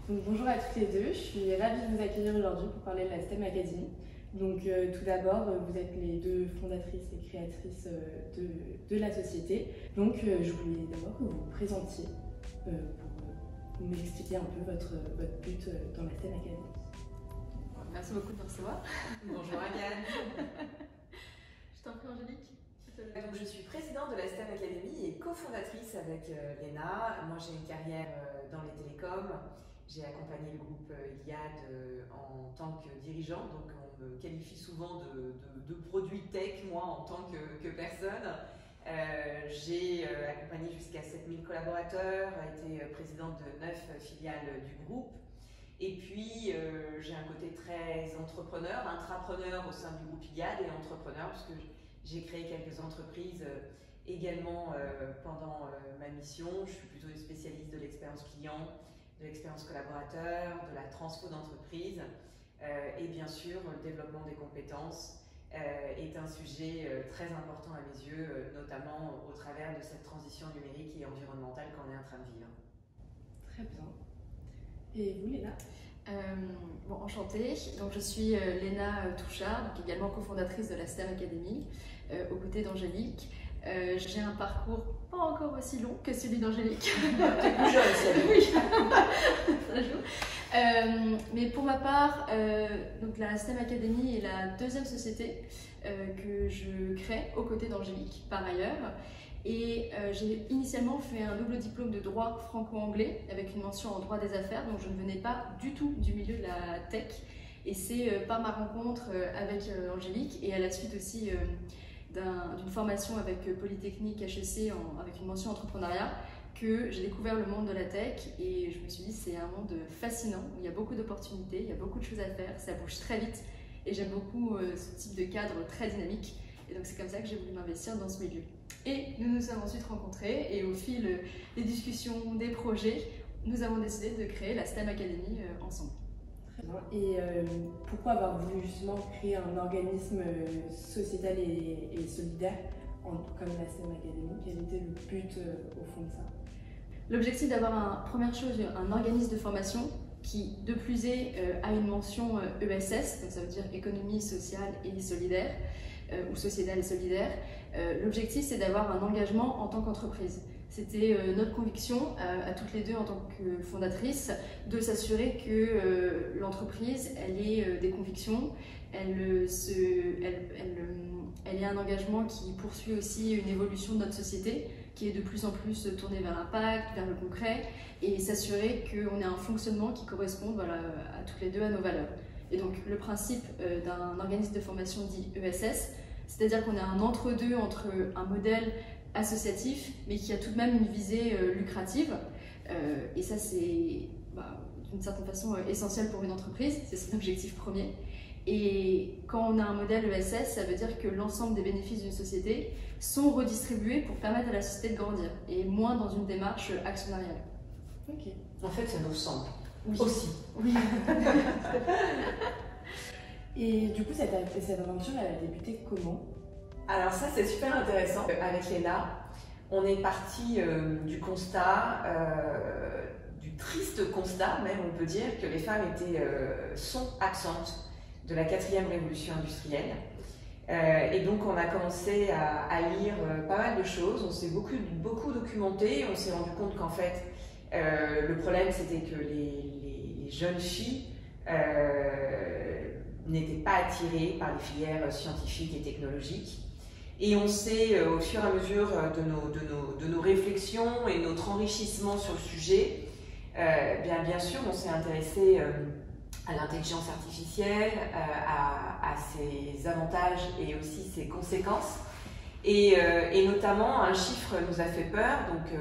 Donc, bonjour à toutes les deux, je suis ravie de vous accueillir aujourd'hui pour parler de la STEM Academy. Donc tout d'abord, vous êtes les deux fondatrices et créatrices de la société. Donc je voulais d'abord que vous vous présentiez pour m'expliquer un peu votre but dans la STEM Academy. Merci beaucoup de me recevoir. Bonjour Ariane. Je t'en prie Angélique. Donc, je suis présidente de la STEM Academy et cofondatrice avec Léna. Moi j'ai une carrière dans les télécoms. J'ai accompagné le groupe Iliad en tant que dirigeant, donc on me qualifie souvent de produit tech, moi en tant que personne. J'ai accompagné jusqu'à 7000 collaborateurs, été présidente de 9 filiales du groupe. Et puis j'ai un côté très entrepreneur, intrapreneur au sein du groupe Iliad et entrepreneur, puisque j'ai créé quelques entreprises également pendant ma mission. Je suis plutôt une spécialiste de l'expérience client, de l'expérience collaborateur, de la transfo d'entreprise et bien sûr le développement des compétences est un sujet très important à mes yeux, notamment au travers de cette transition numérique et environnementale qu'on est en train de vivre. Très bien. Et vous Léna? Bon, enchantée. Donc, je suis Léna Touchard, donc également cofondatrice de la STEM Academy, aux côtés d'Angélique. J'ai un parcours pas encore aussi long que celui d'Angélique. T'es plus jeune, celle-là. Oui, ça joue. Mais pour ma part, donc la STEM Academy est la deuxième société que je crée aux côtés d'Angélique par ailleurs. Et j'ai initialement fait un double diplôme de droit franco-anglais avec une mention en droit des affaires, donc je ne venais pas du tout du milieu de la tech. Et c'est par ma rencontre avec Angélique et à la suite aussi d'une formation avec Polytechnique HEC avec une mention entrepreneuriat que j'ai découvert le monde de la tech et je me suis dit c'est un monde fascinant, il y a beaucoup d'opportunités, il y a beaucoup de choses à faire, ça bouge très vite et j'aime beaucoup ce type de cadre très dynamique et donc c'est comme ça que j'ai voulu m'investir dans ce milieu. Et nous nous sommes ensuite rencontrés et au fil des discussions, des projets, nous avons décidé de créer la STEM Academy ensemble. Et pourquoi avoir voulu justement créer un organisme sociétal et solidaire comme la STEM Academy? Quel était le but au fond de ça? L'objectif d'avoir, première chose, un organisme de formation qui, de plus est, a une mention ESS, donc ça veut dire économie sociale et solidaire, ou sociétale et solidaire. L'objectif, c'est d'avoir un engagement en tant qu'entreprise. C'était notre conviction, à toutes les deux en tant que fondatrices, de s'assurer que l'entreprise, elle ait des convictions, elle ait un engagement qui poursuit aussi une évolution de notre société, qui est de plus en plus tournée vers l'impact, vers le concret, et s'assurer qu'on ait un fonctionnement qui corresponde voilà, à toutes les deux à nos valeurs. Et donc le principe d'un organisme de formation dit ESS, c'est-à-dire qu'on a un entre-deux entre un modèle associatif, mais qui a tout de même une visée lucrative. Et ça, c'est d'une certaine façon essentiel pour une entreprise, c'est son objectif premier. Et quand on a un modèle ESS, ça veut dire que l'ensemble des bénéfices d'une société sont redistribués pour permettre à la société de grandir, et moins dans une démarche actionnariale. Ok. En fait, ça nous ressemble. Oui. Aussi. Oui. Et du coup, cette aventure, elle a débuté comment? Alors ça c'est super intéressant. Avec Léna, on est parti du constat, du triste constat même on peut dire, que les femmes sont absentes de la 4e révolution industrielle. Et donc on a commencé à lire pas mal de choses, on s'est beaucoup documenté, on s'est rendu compte qu'en fait le problème c'était que les jeunes filles n'étaient pas attirées par les filières scientifiques et technologiques. Et on s'est, au fur et à mesure de nos réflexions et notre enrichissement sur le sujet, bien sûr, on s'est intéressé à l'intelligence artificielle, à ses avantages et aussi ses conséquences. Et notamment, un chiffre nous a fait peur. Donc,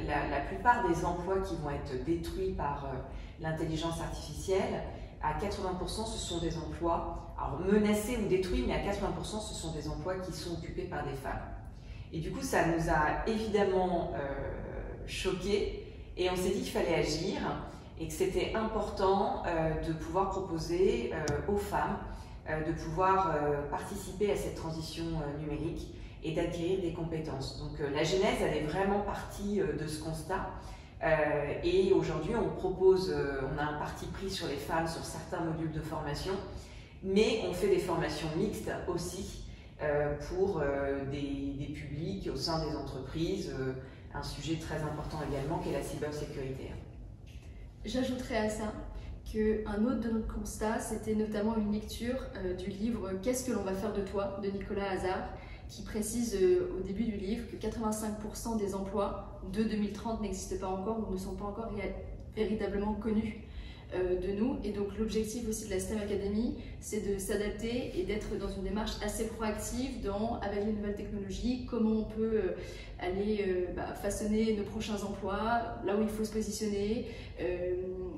la plupart des emplois qui vont être détruits par l'intelligence artificielle, à 80%, ce sont des emplois, alors menacés ou détruits, mais à 80%, ce sont des emplois qui sont occupés par des femmes. Et du coup, ça nous a évidemment choqués et on s'est dit qu'il fallait agir et que c'était important de pouvoir proposer aux femmes de pouvoir participer à cette transition numérique et d'acquérir des compétences. Donc la genèse, elle est vraiment partie de ce constat. Et aujourd'hui, on a un parti pris sur les femmes sur certains modules de formation, mais on fait des formations mixtes aussi pour des publics au sein des entreprises, un sujet très important également qui est la cybersécurité. J'ajouterais à ça qu'un autre de nos constats, c'était notamment une lecture du livre « Qu'est-ce que l'on va faire de toi ?» de Nicolas Hazard, qui précise au début du livre que 85% des emplois de 2030 n'existent pas encore ou ne sont pas encore véritablement connus de nous. Et donc l'objectif aussi de la STEM Academy, c'est de s'adapter et d'être dans une démarche assez proactive avec les nouvelles technologies, comment on peut aller façonner nos prochains emplois, là où il faut se positionner,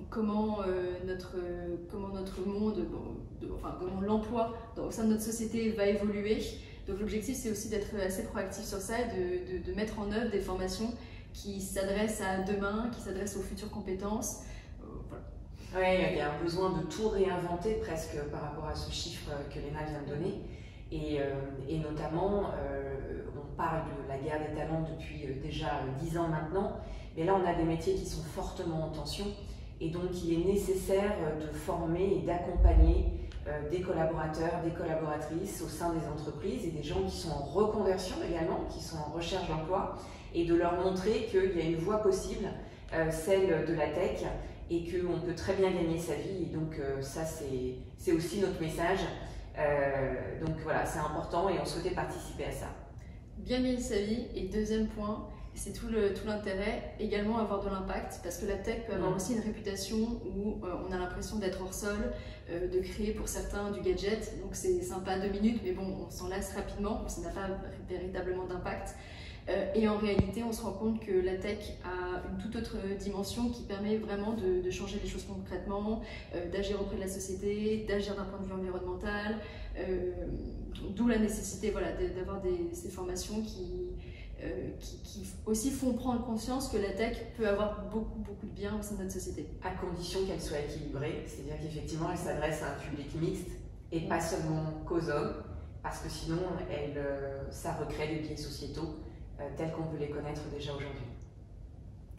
comment notre monde, comment l'emploi au sein de notre société va évoluer. Donc l'objectif, c'est aussi d'être assez proactif sur ça et de mettre en œuvre des formations qui s'adressent à demain, qui s'adressent aux futures compétences. Voilà. Oui, il y a un besoin de tout réinventer presque par rapport à ce chiffre que Léna vient de donner. Et notamment, on parle de la guerre des talents depuis déjà 10 ans maintenant, mais là on a des métiers qui sont fortement en tension et donc il est nécessaire de former et d'accompagner des collaborateurs, des collaboratrices au sein des entreprises et des gens qui sont en reconversion également, qui sont en recherche d'emploi, et de leur montrer qu'il y a une voie possible, celle de la tech, et qu'on peut très bien gagner sa vie. Et donc ça, c'est aussi notre message. Donc voilà, c'est important et on souhaitait participer à ça. Bien gagner sa vie, et deuxième point, c'est tout l'intérêt, également avoir de l'impact, parce que la tech peut avoir aussi une réputation où on a l'impression d'être hors sol, de créer pour certains du gadget, donc c'est sympa 2 minutes, mais bon, on s'en lasse rapidement, ça n'a pas véritablement d'impact. Et en réalité, on se rend compte que la tech a une toute autre dimension qui permet vraiment de changer les choses concrètement, d'agir auprès de la société, d'agir d'un point de vue environnemental, d'où la nécessité d'avoir ces formations qui aussi font prendre conscience que la tech peut avoir beaucoup de bien au sein de notre société. À condition qu'elle soit équilibrée, c'est-à-dire qu'effectivement elle s'adresse à un public mixte et pas seulement qu'aux hommes, parce que sinon ça recrée des biais sociétaux tels qu'on peut les connaître déjà aujourd'hui.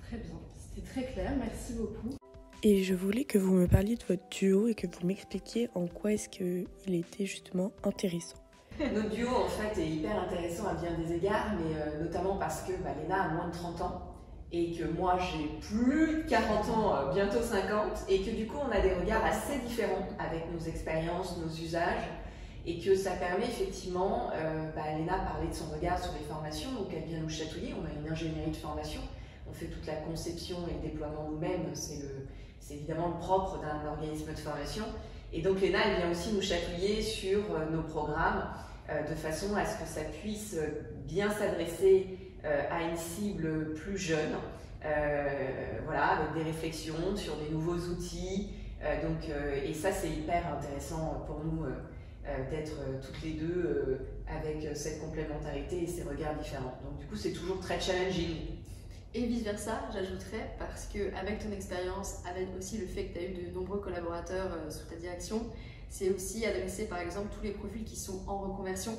Très bien, c'était très clair, merci beaucoup. Et je voulais que vous me parliez de votre duo et que vous m'expliquiez en quoi est-ce qu'il était justement intéressant. Notre duo en fait est hyper intéressant à bien des égards, mais notamment parce que Léna a moins de 30 ans et que moi j'ai plus de 40 ans, bientôt 50, et que du coup on a des regards assez différents avec nos expériences, nos usages, et que ça permet effectivement, Léna parlait de son regard sur les formations, donc elle vient nous chatouiller, on a une ingénierie de formation, on fait toute la conception et le déploiement nous-mêmes, c'est évidemment le propre d'un organisme de formation. Et donc Léna, elle vient aussi nous chatouiller sur nos programmes de façon à ce que ça puisse bien s'adresser à une cible plus jeune, avec des réflexions sur des nouveaux outils. Et ça, c'est hyper intéressant pour nous d'être toutes les deux avec cette complémentarité et ces regards différents. Donc du coup, c'est toujours très challenging. Et vice-versa, j'ajouterais, parce qu'avec ton expérience, avec aussi le fait que tu as eu de nombreux collaborateurs sous ta direction, c'est aussi adresser par exemple tous les profils qui sont en reconversion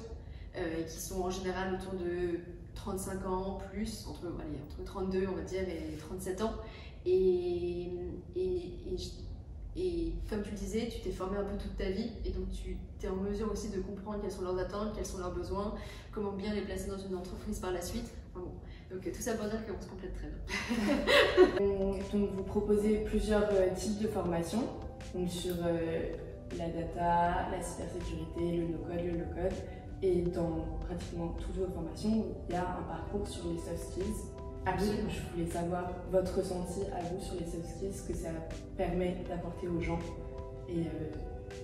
et qui sont en général autour de 35 ans plus, entre 32 on va dire et 37 ans. Et comme tu le disais, tu t'es formé un peu toute ta vie et donc tu es en mesure aussi de comprendre quelles sont leurs attentes, quels sont leurs besoins, comment bien les placer dans une entreprise par la suite. Enfin bon. Donc tout ça pour dire qu'on se complète très bien. Donc vous proposez plusieurs types de formations, donc sur la data, la cybersécurité, le no-code, le low-code, et dans pratiquement toutes vos formations, il y a un parcours sur les soft skills. Absolument. Je voulais savoir votre ressenti à vous sur les soft skills, ce que ça permet d'apporter aux gens et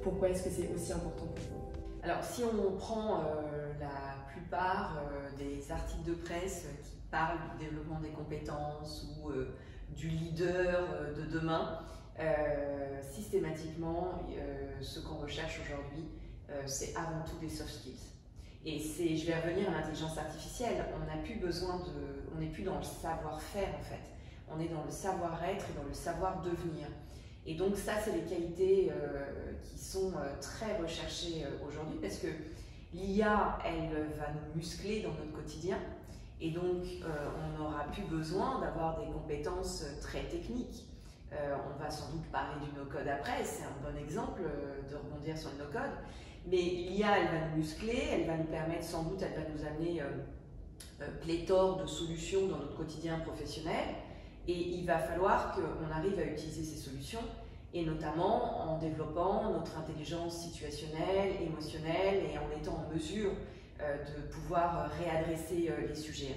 pourquoi est-ce que c'est aussi important pour vous. Alors si on prend la plupart des articles de presse qui parlent du développement des compétences ou du leader de demain, systématiquement ce qu'on recherche aujourd'hui c'est avant tout des soft skills. Et je vais revenir à l'intelligence artificielle, on n'est plus dans le savoir-faire en fait, on est dans le savoir-être et dans le savoir-devenir. Et donc ça, c'est les qualités qui sont très recherchées aujourd'hui parce que l'IA, elle va nous muscler dans notre quotidien Et donc, on n'aura plus besoin d'avoir des compétences très techniques. On va sans doute parler du no-code après, c'est un bon exemple de rebondir sur le no-code. Mais l'IA, elle va nous muscler, elle va nous permettre sans doute, elle va nous amener pléthore de solutions dans notre quotidien professionnel. Et il va falloir qu'on arrive à utiliser ces solutions, et notamment en développant notre intelligence situationnelle, émotionnelle, et en étant en mesure de pouvoir réadresser les sujets.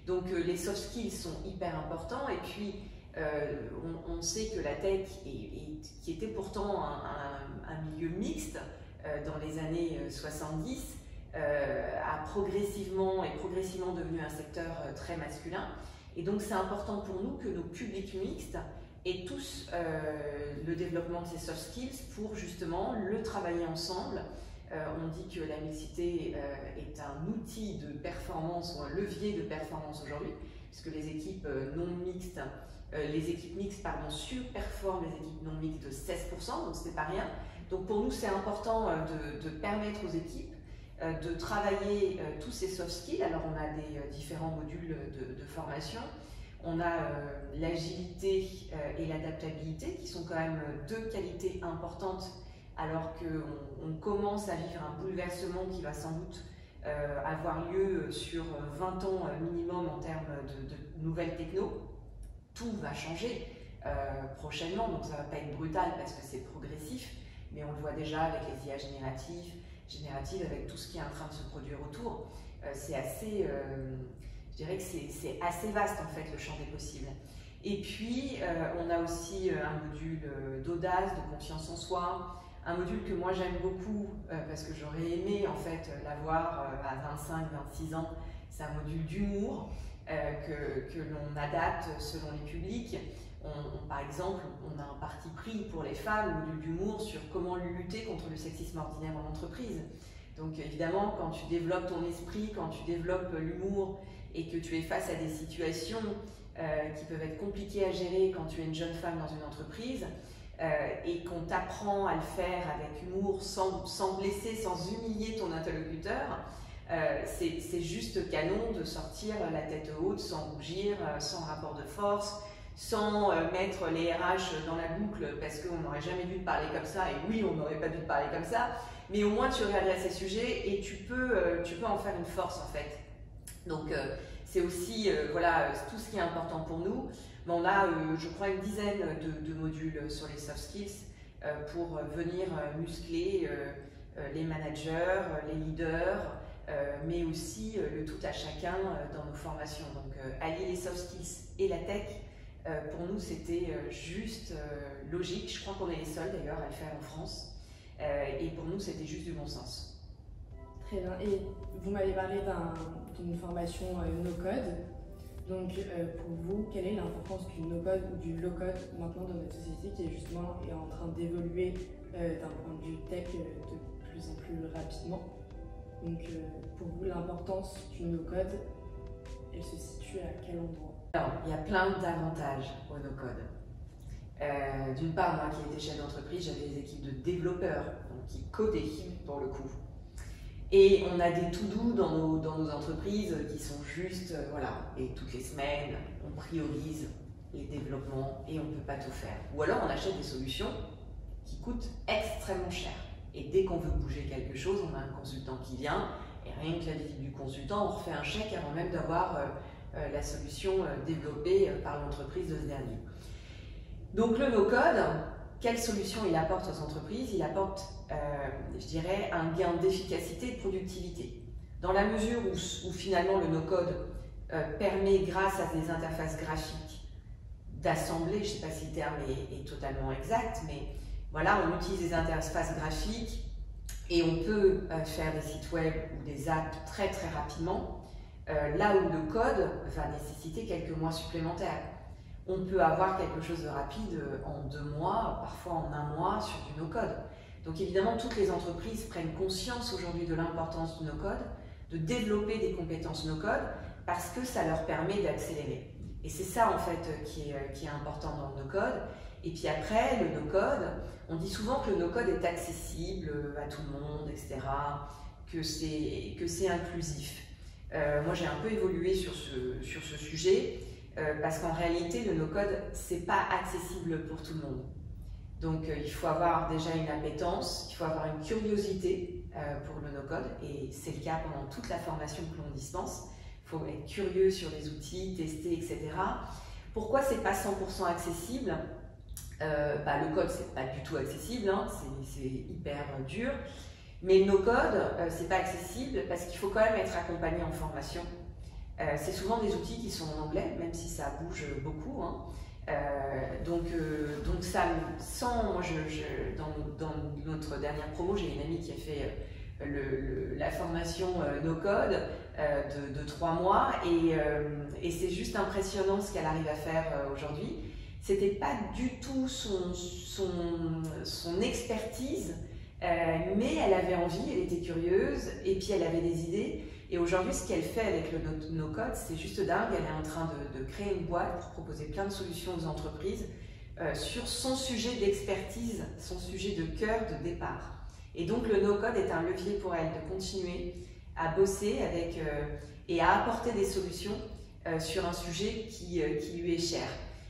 Donc les soft skills sont hyper importants, et puis on sait que la tech, qui était pourtant un milieu mixte dans les années 70, a progressivement devenu un secteur très masculin. Et donc c'est important pour nous que nos publics mixtes aient tous le développement de ces soft skills pour justement le travailler ensemble. On dit que la mixité est un outil de performance ou un levier de performance aujourd'hui, puisque les équipes mixtes surperforment les équipes non mixtes de 16%, donc c'est pas rien. Donc pour nous, c'est important de permettre aux équipes de travailler tous ces soft skills. Alors on a des différents modules de formation. On a l'agilité et l'adaptabilité, qui sont quand même deux qualités importantes, alors qu'on commence à vivre un bouleversement qui va sans doute avoir lieu sur 20 ans minimum en termes de nouvelles techno. Tout va changer prochainement, donc ça ne va pas être brutal parce que c'est progressif, mais on le voit déjà avec les IA génératives, avec tout ce qui est en train de se produire autour. C'est assez, je dirais que c'est assez vaste en fait le champ des possibles. Et puis on a aussi un module d'audace, de confiance en soi, un module que moi j'aime beaucoup parce que j'aurais aimé en fait l'avoir à 25-26 ans. C'est un module d'humour que l'on adapte selon les publics. Par exemple, on a un parti pris pour les femmes, le module d'humour, sur comment lutter contre le sexisme ordinaire en entreprise. Donc évidemment, quand tu développes ton esprit, quand tu développes l'humour et que tu es face à des situations qui peuvent être compliquées à gérer quand tu es une jeune femme dans une entreprise, et qu'on t'apprend à le faire avec humour, sans blesser, sans humilier ton interlocuteur, c'est juste canon de sortir la tête haute, sans rougir, sans rapport de force, sans mettre les RH dans la boucle parce qu'on n'aurait jamais dû te parler comme ça, et oui, on n'aurait pas dû te parler comme ça, mais au moins tu réadresses ces sujets et tu peux en faire une force en fait. Donc c'est aussi voilà, tout ce qui est important pour nous. Mais on a, je crois, une dizaine de modules sur les soft skills pour venir muscler les managers, les leaders, mais aussi le tout à chacun dans nos formations. Donc allier les soft skills et la tech, pour nous c'était juste logique. Je crois qu'on est les seuls d'ailleurs à le faire en France, et pour nous c'était juste du bon sens. Très bien. Et vous m'avez parlé d'une formation no-code. Donc pour vous, quelle est l'importance du no-code ou du low-code maintenant dans notre société qui est justement en train d'évoluer d'un point de vue tech de plus en plus rapidement? Donc pour vous, l'importance du no-code, elle se situe à quel endroit? Alors, il y a plein d'avantages au no-code. D'une part, moi qui étais chef d'entreprise, j'avais des équipes de développeurs donc, qui codaient pour le coup. Et on a des to-do dans nos entreprises qui sont juste, voilà, et toutes les semaines, on priorise les développements et on ne peut pas tout faire. Ou alors on achète des solutions qui coûtent extrêmement cher. Et dès qu'on veut bouger quelque chose, on a un consultant qui vient, et rien que la visite du consultant, on refait un chèque avant même d'avoir la solution développée par l'entreprise de ce dernier. Donc le no-code, quelle solution il apporte aux entreprises? Il apporte, je dirais, un gain d'efficacité et de productivité. Dans la mesure où finalement le no-code permet, grâce à des interfaces graphiques, d'assembler, je ne sais pas si le terme est totalement exact, mais voilà, on utilise des interfaces graphiques et on peut faire des sites web ou des apps très très rapidement, là où le code va nécessiter quelques mois supplémentaires. On peut avoir quelque chose de rapide en 2 mois, parfois en 1 mois sur du no-code. Donc évidemment, toutes les entreprises prennent conscience aujourd'hui de l'importance du no-code, de développer des compétences no-code, parce que ça leur permet d'accélérer. Et c'est ça en fait qui est important dans le no-code. Et puis après, le no-code, on dit souvent que le no-code est accessible à tout le monde, etc., que c'est inclusif. Moi, j'ai un peu évolué sur ce sujet parce qu'en réalité, le no-code, c'est pas accessible pour tout le monde. Donc, il faut avoir déjà une appétence, il faut avoir une curiosité pour le no-code, et c'est le cas pendant toute la formation que l'on dispense. Il faut être curieux sur les outils, tester, etc. Pourquoi c'est pas 100% accessible? Le code, c'est pas du tout accessible, hein, c'est hyper dur. Mais le no-code, c'est pas accessible parce qu'il faut quand même être accompagné en formation. C'est souvent des outils qui sont en anglais, même si ça bouge beaucoup, hein. Donc ça, moi, dans notre dernière promo, j'ai une amie qui a fait la formation no-code de 3 mois, et c'est juste impressionnant ce qu'elle arrive à faire aujourd'hui. C'était pas du tout son expertise, mais elle avait envie, elle était curieuse, et puis elle avait des idées. Et aujourd'hui, ce qu'elle fait avec le no-code, c'est juste dingue. Elle est en train de créer une boîte pour proposer plein de solutions aux entreprises sur son sujet d'expertise, son sujet de cœur de départ. Et donc le no-code est un levier pour elle de continuer à bosser et à apporter des solutions sur un sujet qui lui est cher.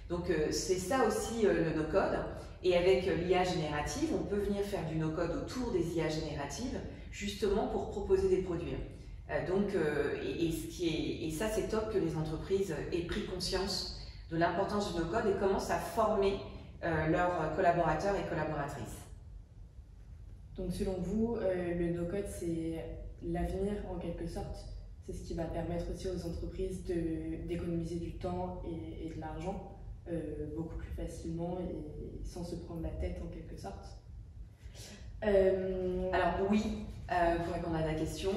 Donc c'est ça aussi le no-code. Et avec l'IA générative, on peut venir faire du no-code autour des IA génératives, justement pour proposer des produits. Et ça, c'est top que les entreprises aient pris conscience de l'importance du no-code et commencent à former leurs collaborateurs et collaboratrices. Donc selon vous, le no-code, c'est l'avenir en quelque sorte? C'est ce qui va permettre aussi aux entreprises d'économiser du temps et de l'argent beaucoup plus facilement et sans se prendre la tête en quelque sorte. Alors oui, pour répondre à la question,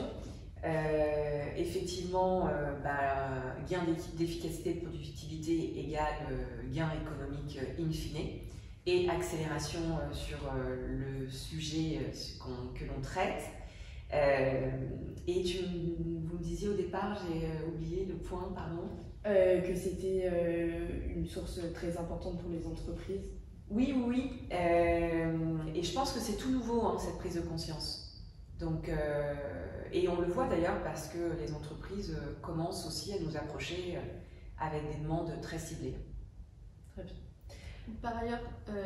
effectivement, gain d'efficacité, de productivité égale gain économique in fine, et accélération sur le sujet que l'on traite. Et vous me disiez au départ, j'ai oublié le point, pardon. Que c'était une source très importante pour les entreprises. Oui. Et je pense que c'est tout nouveau, hein, cette prise de conscience. Donc, et on le voit d'ailleurs parce que les entreprises commencent aussi à nous approcher avec des demandes très ciblées. Très bien. Par ailleurs,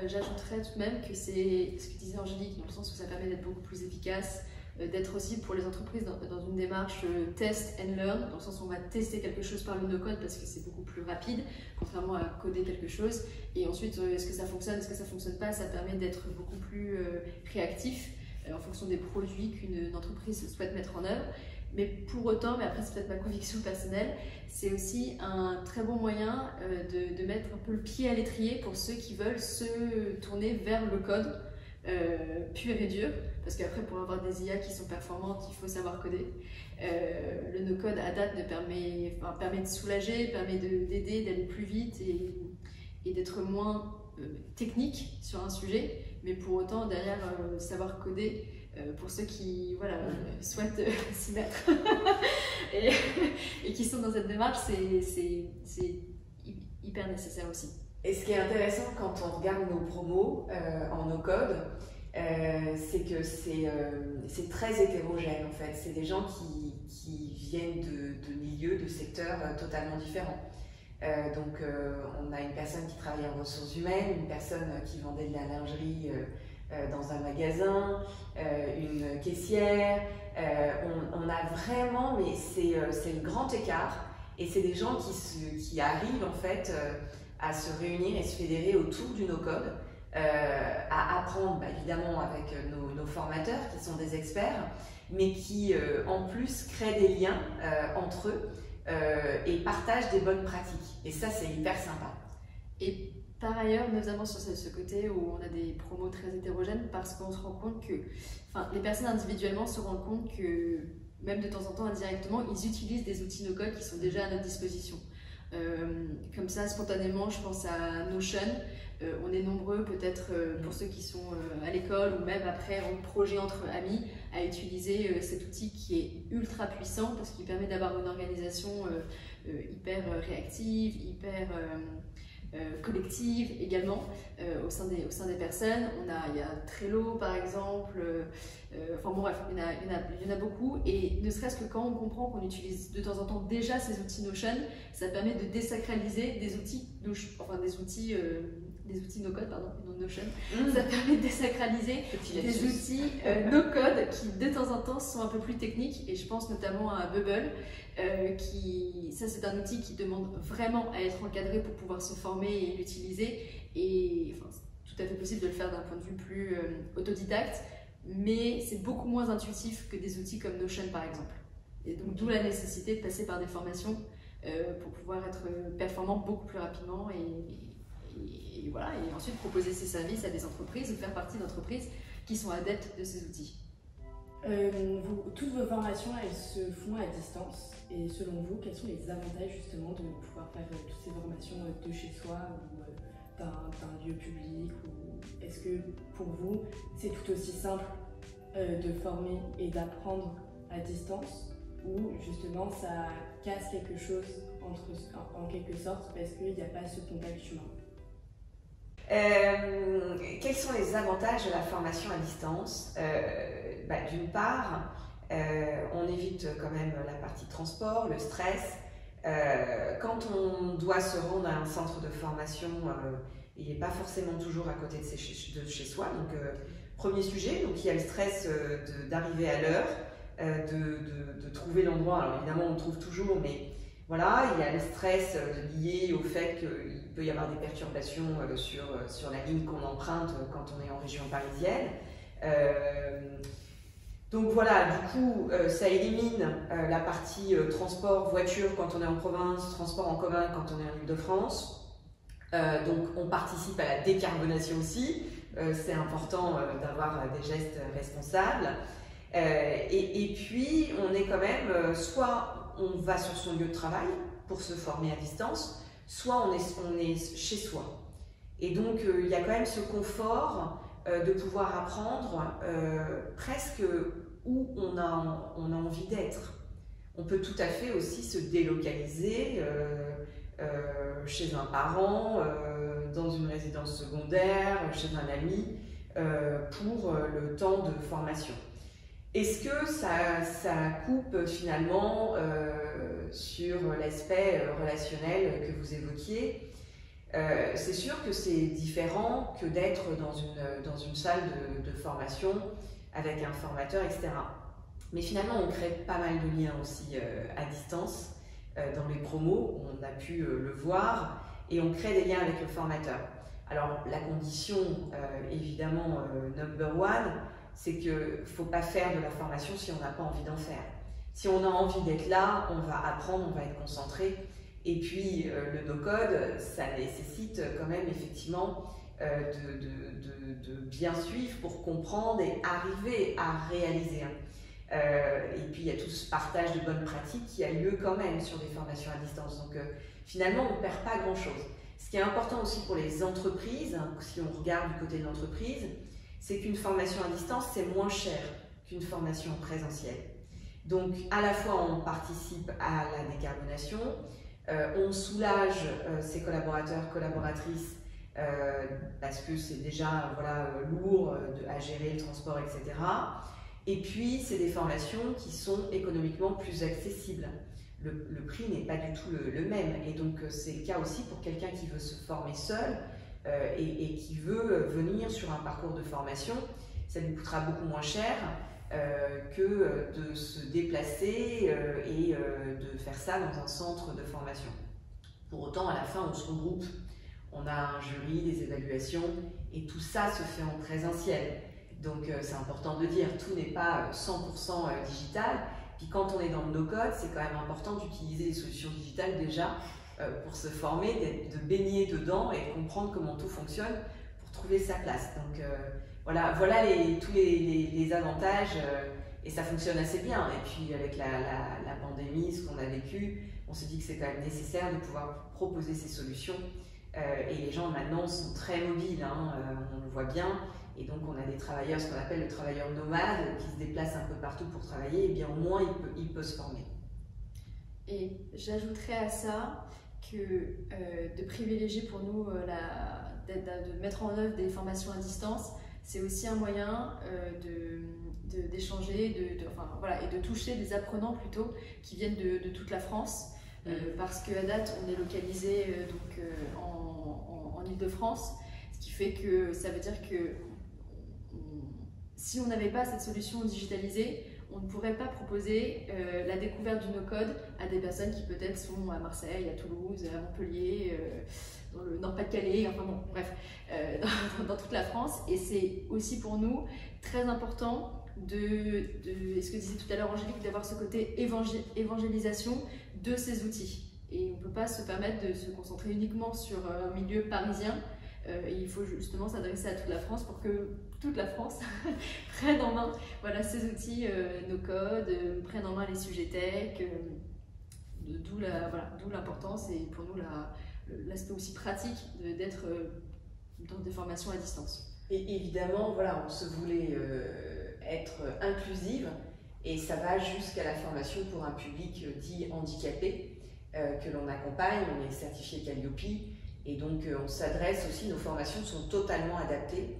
j'ajouterais tout de même que c'est ce que disait Angélique, dans le sens où ça permet d'être beaucoup plus efficace, d'être aussi pour les entreprises dans une démarche test and learn, dans le sens où on va tester quelque chose par le no-code parce que c'est beaucoup plus rapide, contrairement à coder quelque chose. Et ensuite, est-ce que ça fonctionne, est-ce que ça fonctionne pas, ça permet d'être beaucoup plus réactif en fonction des produits qu'une entreprise souhaite mettre en œuvre. Mais pour autant, mais après c'est peut-être ma conviction personnelle, c'est aussi un très bon moyen de mettre un peu le pied à l'étrier pour ceux qui veulent se tourner vers le code pur et dur, parce qu'après pour avoir des IA qui sont performantes, il faut savoir coder. Le no-code à date permet de soulager, permet d'aider, d'aller plus vite et d'être moins technique sur un sujet, mais pour autant derrière savoir coder pour ceux qui souhaitent s'y mettre et qui sont dans cette démarche, c'est hyper nécessaire aussi. Et ce qui est intéressant quand on regarde nos promos en no-code, c'est que c'est très hétérogène en fait. C'est des gens qui viennent de milieux, de secteurs totalement différents. On a une personne qui travaille en ressources humaines, une personne qui vendait de la lingerie dans un magasin, une caissière. On a vraiment, mais c'est le grand écart. Et c'est des gens qui arrivent en fait à se réunir et se fédérer autour du no-code, à apprendre évidemment avec nos formateurs qui sont des experts, mais qui en plus créent des liens entre eux et partagent des bonnes pratiques. Et ça, c'est hyper sympa. Et par ailleurs, notamment sur ce côté où on a des promos très hétérogènes, parce qu'on se rend compte que les personnes individuellement se rendent compte que même de temps en temps indirectement, ils utilisent des outils no-code qui sont déjà à notre disposition. Comme ça, spontanément, je pense à Notion. On est nombreux, peut-être pour ceux qui sont à l'école ou même après en projet entre amis, à utiliser cet outil qui est ultra puissant parce qu'il permet d'avoir une organisation hyper réactive, hyper collective également au sein des personnes. Il y a Trello par exemple, enfin bon bref, il y en a beaucoup, et ne serait-ce que quand on comprend qu'on utilise de temps en temps déjà ces outils Notion, ça permet de désacraliser des outils, des outils no-code, pardon, non Notion. Ça permet de désacraliser des outils no-code qui de temps en temps sont un peu plus techniques, et je pense notamment à Bubble, ça c'est un outil qui demande vraiment à être encadré pour pouvoir se former et l'utiliser, et enfin, c'est tout à fait possible de le faire d'un point de vue plus autodidacte, mais c'est beaucoup moins intuitif que des outils comme Notion par exemple. Et donc d'où la nécessité de passer par des formations pour pouvoir être performant beaucoup plus rapidement et voilà, et ensuite proposer ses services à des entreprises ou faire partie d'entreprises qui sont adeptes de ces outils. Toutes vos formations, elles se font à distance, et selon vous, quels sont les avantages justement de pouvoir faire toutes ces formations de chez soi ou d'un lieu public, ou est-ce que pour vous c'est tout aussi simple de former et d'apprendre à distance, ou justement ça casse quelque chose en quelque sorte parce qu'il n'y a pas ce contact humain? Quels sont les avantages de la formation à distance? D'une part, on évite quand même la partie transport, le stress. Quand on doit se rendre à un centre de formation, il n'est pas forcément toujours à côté de chez soi. Donc, premier sujet, donc il y a le stress d'arriver à l'heure, de trouver l'endroit. Alors évidemment, on le trouve toujours, mais voilà, il y a le stress lié au fait qu'il peut y avoir des perturbations sur la ligne qu'on emprunte quand on est en région parisienne. Donc voilà, du coup, ça élimine la partie transport, voiture quand on est en province, transport en commun quand on est en Île-de-France. Donc on participe à la décarbonation aussi. C'est important d'avoir des gestes responsables. Et puis, on est quand même, soit on va sur son lieu de travail pour se former à distance, soit on est chez soi. Et donc, il y a quand même ce confort de pouvoir apprendre presque où on a envie d'être. On peut tout à fait aussi se délocaliser chez un parent, dans une résidence secondaire, chez un ami, pour le temps de formation. Est-ce que ça coupe finalement sur l'aspect relationnel que vous évoquiez? C'est sûr que c'est différent que d'être dans une salle de formation avec un formateur, etc. Mais finalement, on crée pas mal de liens aussi à distance. Dans les promos, on a pu le voir, et on crée des liens avec le formateur. Alors, la condition, évidemment, number one, c'est qu'il ne faut pas faire de la formation si on n'a pas envie d'en faire. Si on a envie d'être là, on va apprendre, on va être concentré. Et puis, le no-code, ça nécessite quand même effectivement de bien suivre pour comprendre et arriver à réaliser. Et puis, il y a tout ce partage de bonnes pratiques qui a lieu quand même sur des formations à distance. Donc, finalement, on ne perd pas grand-chose. Ce qui est important aussi pour les entreprises, si on regarde du côté de l'entreprise, c'est qu'une formation à distance, c'est moins cher qu'une formation présentielle. Donc, à la fois, on participe à la décarbonation, on soulage ses collaborateurs, collaboratrices, parce que c'est déjà lourd à gérer le transport, etc. Et puis, c'est des formations qui sont économiquement plus accessibles. Le prix n'est pas du tout le même. Et donc, c'est le cas aussi pour quelqu'un qui veut se former seul et qui veut venir sur un parcours de formation. Ça lui coûtera beaucoup moins cher que de se déplacer et de faire ça dans un centre de formation. Pour autant, à la fin, on se regroupe. On a un jury, des évaluations, et tout ça se fait en présentiel. Donc c'est important de dire, tout n'est pas 100% digital. Puis quand on est dans le no-code, c'est quand même important d'utiliser les solutions digitales déjà pour se former, de baigner dedans et de comprendre comment tout fonctionne pour trouver sa place. Donc voilà tous les avantages, et ça fonctionne assez bien. Et puis avec la pandémie, ce qu'on a vécu, on se dit que c'est quand même nécessaire de pouvoir proposer ces solutions. Et les gens maintenant sont très mobiles, on le voit bien. Et donc on a des travailleurs, ce qu'on appelle le travailleur nomade, qui se déplace un peu partout pour travailler, et bien au moins il peut se former. Et j'ajouterais à ça que de privilégier pour nous de mettre en œuvre des formations à distance, c'est aussi un moyen d'échanger, voilà, et de toucher des apprenants plutôt qui viennent de toute la France. Parce qu'à date, on est localisé en Île-de-France, ce qui fait que ça veut dire que si on n'avait pas cette solution digitalisée, on ne pourrait pas proposer la découverte du no-code à des personnes qui peut-être sont à Marseille, à Toulouse, à Montpellier, dans le Nord-Pas-de-Calais, enfin bon, bref, dans toute la France. Et c'est aussi pour nous très important ce que disait tout à l'heure Angélique, d'avoir ce côté évangélisation de ces outils. Et on ne peut pas se permettre de se concentrer uniquement sur un milieu parisien. Il faut justement s'adresser à toute la France pour que toute la France prenne en main ces outils no-code, prenne en main les sujets tech, d'où l'importance et pour nous l'aspect aussi pratique d'être dans des formations à distance. Et évidemment, voilà, on se voulait être inclusive et ça va jusqu'à la formation pour un public dit handicapé que l'on accompagne. On est certifié Calliope et donc on s'adresse aussi, nos formations sont totalement adaptées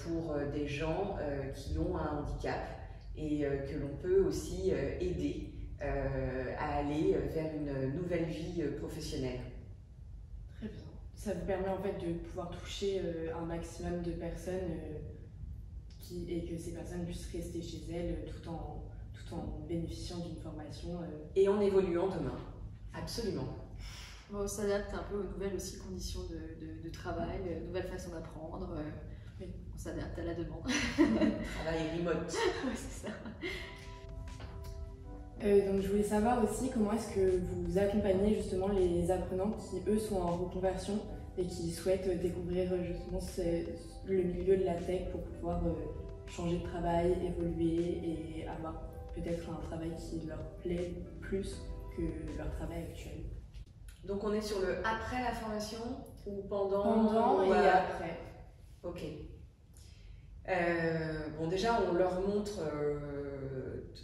pour des gens qui ont un handicap et que l'on peut aussi aider à aller vers une nouvelle vie professionnelle. Très bien. Ça vous permet en fait de pouvoir toucher un maximum de personnes et que ces personnes puissent rester chez elles tout en bénéficiant d'une formation. Et en évoluant demain. Absolument. Bon, on s'adapte un peu aux nouvelles aussi conditions de travail, nouvelles façons d'apprendre. On s'adapte à la demande. Travail remote. Oui, c'est ça. Donc je voulais savoir aussi comment est-ce que vous accompagnez justement les apprenants qui eux sont en reconversion et qui souhaitent découvrir justement le milieu de la tech pour pouvoir changer de travail, évoluer et avoir peut-être un travail qui leur plaît plus que leur travail actuel. Donc on est sur le après la formation ou pendant Pendant ou et après. Ok. Bon, déjà on leur montre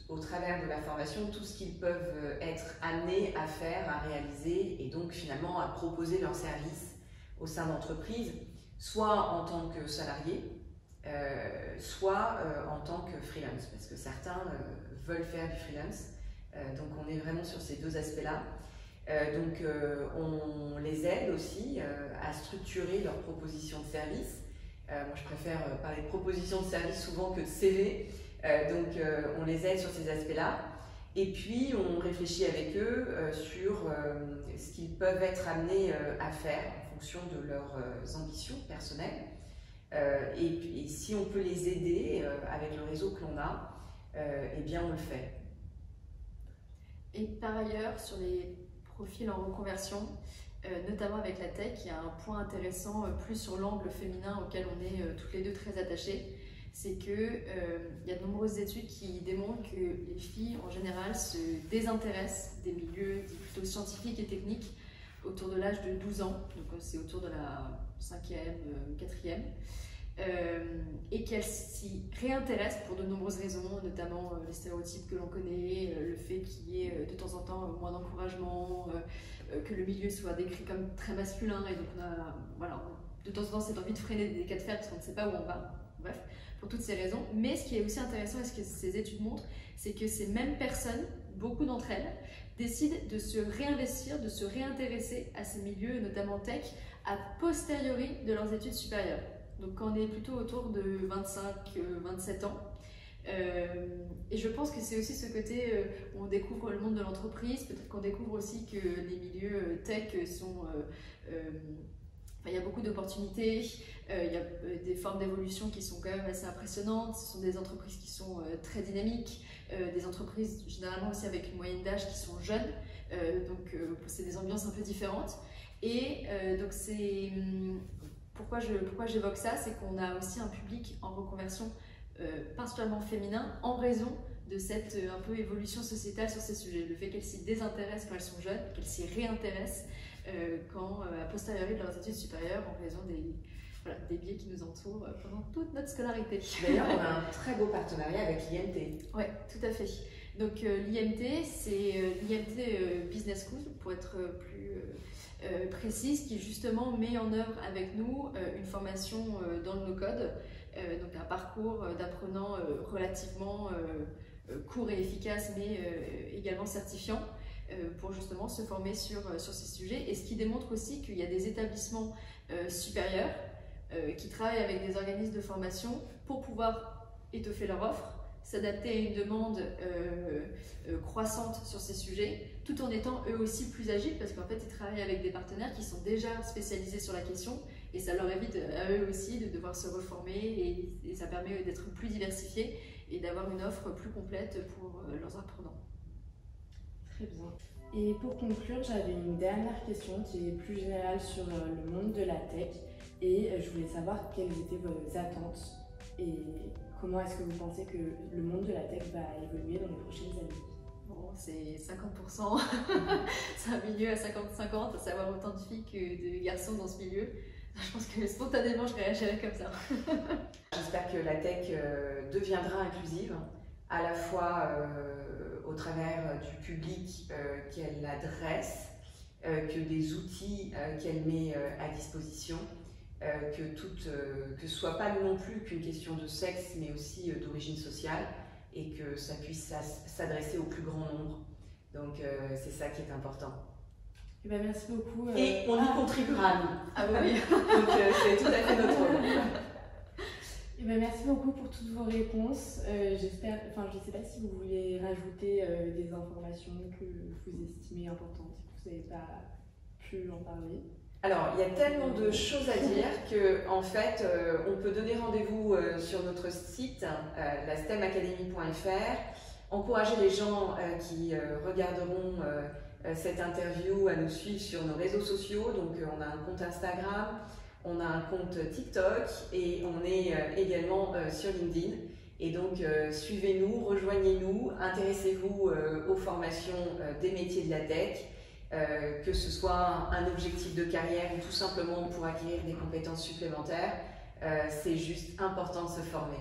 au travers de la formation tout ce qu'ils peuvent être amenés à faire, à réaliser et donc finalement à proposer leurs services au sein d'entreprises, soit en tant que salariés, soit en tant que freelance, parce que certains veulent faire du freelance. Donc on est vraiment sur ces deux aspects-là. On les aide aussi à structurer leurs propositions de services. Moi je préfère parler de propositions de services souvent que de CV. On les aide sur ces aspects-là. Et puis on réfléchit avec eux sur ce qu'ils peuvent être amenés à faire en fonction de leurs ambitions personnelles. Et si on peut les aider avec le réseau que l'on a, eh bien on le fait. Et par ailleurs, sur les profils en reconversion, notamment avec la tech, il y a un point intéressant plus sur l'angle féminin auquel on est toutes les deux très attachées. C'est qu'il y a de nombreuses études qui démontrent que les filles en général se désintéressent des milieux plutôt scientifiques et techniques autour de l'âge de 12 ans, donc c'est autour de la 5e, 4e, et qu'elles s'y réintéressent pour de nombreuses raisons, notamment les stéréotypes que l'on connaît, le fait qu'il y ait de temps en temps moins d'encouragement, que le milieu soit décrit comme très masculin, et donc on a de temps en temps cette envie de freiner des cas de fer parce qu'on ne sait pas où on va, bref, pour toutes ces raisons. Mais ce qui est aussi intéressant et ce que ces études montrent, c'est que ces mêmes personnes, beaucoup d'entre elles, décident de se réinvestir, de se réintéresser à ces milieux, notamment tech, a posteriori de leurs études supérieures. Donc quand on est plutôt autour de 25-27 ans. Et je pense que c'est aussi ce côté où on découvre le monde de l'entreprise, peut-être qu'on découvre aussi que les milieux tech sont... il y a beaucoup d'opportunités, il y a des formes d'évolution qui sont quand même assez impressionnantes, ce sont des entreprises qui sont très dynamiques, des entreprises généralement aussi avec une moyenne d'âge qui sont jeunes, donc c'est des ambiances un peu différentes. Et donc c'est... Pourquoi j'évoque ça, c'est qu'on a aussi un public en reconversion particulièrement féminin en raison de cette un peu évolution sociétale sur ces sujets. Le fait qu'elles s'y désintéressent quand elles sont jeunes, qu'elles s'y réintéressent a posteriori de leurs études supérieures en raison des biais qui nous entourent pendant toute notre scolarité. D'ailleurs, on a un très beau partenariat avec l'INT. Oui, tout à fait. Donc l'IMT, c'est l'IMT Business School, pour être plus précise, qui justement met en œuvre avec nous une formation dans le no-code, donc un parcours d'apprenant relativement court et efficace, mais également certifiant, pour justement se former sur ces sujets. Et ce qui démontre aussi qu'il y a des établissements supérieurs qui travaillent avec des organismes de formation pour pouvoir étoffer leur offre, s'adapter à une demande croissante sur ces sujets, tout en étant eux aussi plus agiles, parce qu'en fait ils travaillent avec des partenaires qui sont déjà spécialisés sur la question, et ça leur évite à eux aussi de devoir se reformer, et ça permet d'être plus diversifiés et d'avoir une offre plus complète pour leurs apprenants. Très bien. Et pour conclure, j'avais une dernière question qui est plus générale sur le monde de la tech, et je voulais savoir quelles étaient vos attentes et comment est-ce que vous pensez que le monde de la tech va évoluer dans les prochaines années? Bon, c'est 50%, c'est un milieu à 50-50, à savoir autant de filles que de garçons dans ce milieu. Je pense que spontanément, je réagirais comme ça. J'espère que la tech deviendra inclusive, à la fois au travers du public qu'elle adresse, que des outils qu'elle met à disposition, que ce soit pas non plus qu'une question de sexe, mais aussi d'origine sociale, et que ça puisse s'adresser au plus grand nombre. Donc c'est ça qui est important. Eh ben, merci beaucoup. Et on y contribuera, nous. Ah oui. Donc c'est tout à fait notre rôle. Eh ben, merci beaucoup pour toutes vos réponses. J'espère, enfin, je ne sais pas si vous voulez rajouter des informations que vous estimez importantes et que vous n'avez pas pu en parler. Alors, il y a tellement de choses à dire que, en fait, on peut donner rendez-vous sur notre site, la stemacademy.fr, encourager les gens qui regarderont cette interview à nous suivre sur nos réseaux sociaux. Donc, on a un compte Instagram, on a un compte TikTok et on est également sur LinkedIn. Et donc, suivez-nous, rejoignez-nous, intéressez-vous aux formations des métiers de la tech. Que ce soit un objectif de carrière ou tout simplement pour acquérir des compétences supplémentaires, c'est juste important de se former.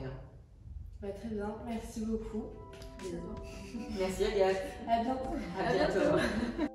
Bah, très bien, merci beaucoup. Merci Agathe. À bientôt. À bientôt.